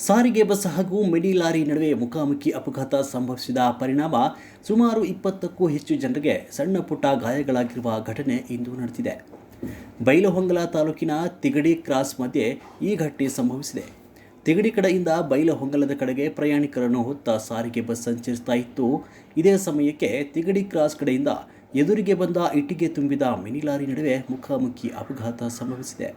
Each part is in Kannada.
ಸಾರಿಗೆ ಬಸ್ ಹಾಗೂ ಮಿನಿ ಲಾರಿ ನಡುವೆ ಮುಖಾಮುಖಿ ಅಪಘಾತ ಸಂಭವಿಸಿದ ಪರಿಣಾಮ ಸುಮಾರು 20ಕ್ಕೂ ಹೆಚ್ಚು ಜನರಿಗೆ ಸಣ್ಣ ಪುಟ್ಟ ಗಾಯಗಳಾಗಿರುವ ಘಟನೆ ಇಂದು ನಡೆದಿದೆ. ಬೈಲಹೊಂಗಲ ತಾಲೂಕಿನ ತಿಗಡಿ ಕ್ರಾಸ್ ಮಧ್ಯೆ ಈ ಘಟನೆ ಸಂಭವಿಸಿದೆ. ತಿಗಡಿ ಕಡೆಯಿಂದ ಬೈಲಹೊಂಗಲದ ಕಡೆಗೆ ಪ್ರಯಾಣಿಕರನ್ನು ಹೊತ್ತ ಸಾರಿಗೆ ಬಸ್ ಸಂಚರಿಸ್ತಾ ಇತ್ತು. ಇದೇ ಸಮಯಕ್ಕೆ ತಿಗಡಿ ಕ್ರಾಸ್ ಕಡೆಯಿಂದ ಎದುರಿಗೆ ಬಂದ ಇಟ್ಟಿಗೆ ತುಂಬಿದ ಮಿನಿ ಲಾರಿ ನಡುವೆ ಮುಖಾಮುಖಿ ಅಪಘಾತ ಸಂಭವಿಸಿದೆ.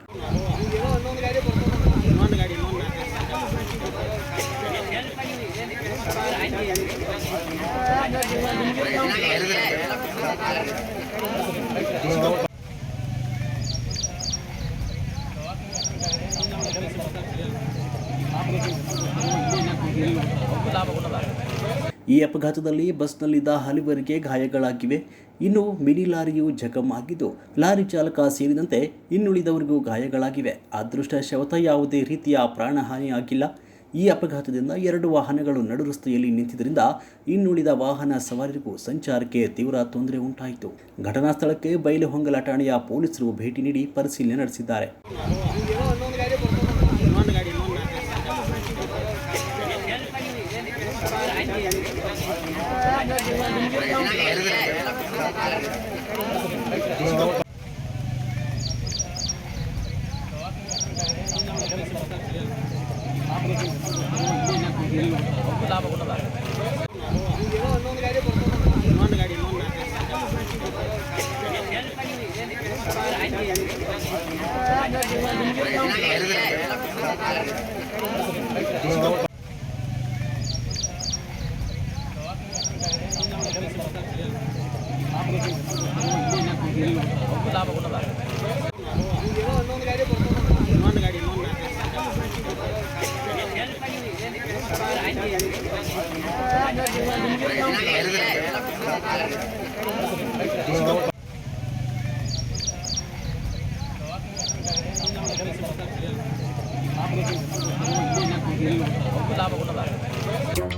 ಈ ಅಪಘಾತದಲ್ಲಿ ಬಸ್ನಲ್ಲಿದ್ದ ಹಲವರಿಗೆ ಗಾಯಗಳಾಗಿವೆ. ಇನ್ನು ಮಿನಿ ಲಾರಿಯು ಜಖಂ ಆಗಿದ್ದು, ಲಾರಿ ಚಾಲಕ ಸೇರಿದಂತೆ ಇನ್ನುಳಿದವರಿಗೂ ಗಾಯಗಳಾಗಿವೆ. ಅದೃಷ್ಟವಶಾತ್ ಯಾವುದೇ ರೀತಿಯ ಪ್ರಾಣಹಾನಿ ಆಗಿಲ್ಲ. ಈ ಅಪಘಾತದಿಂದ 2 ವಾಹನಗಳು ನಡು ರಸ್ತೆಯಲ್ಲಿ ನಿಂತಿದ್ದರಿಂದ ಇನ್ನುಳಿದ ವಾಹನ ಸವಾರರಿಗೂ ಸಂಚಾರಕ್ಕೆ ತೀವ್ರ ತೊಂದರೆ ಉಂಟಾಯಿತು. ಘಟನಾ ಸ್ಥಳಕ್ಕೆ ಬೈಲಹೊಂಗಲ ಠಾಣೆಯ ಪೊಲೀಸರು ಭೇಟಿ ನೀಡಿ ಪರಿಶೀಲನೆ ನಡೆಸಿದ್ದಾರೆ.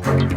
ಲಾಭ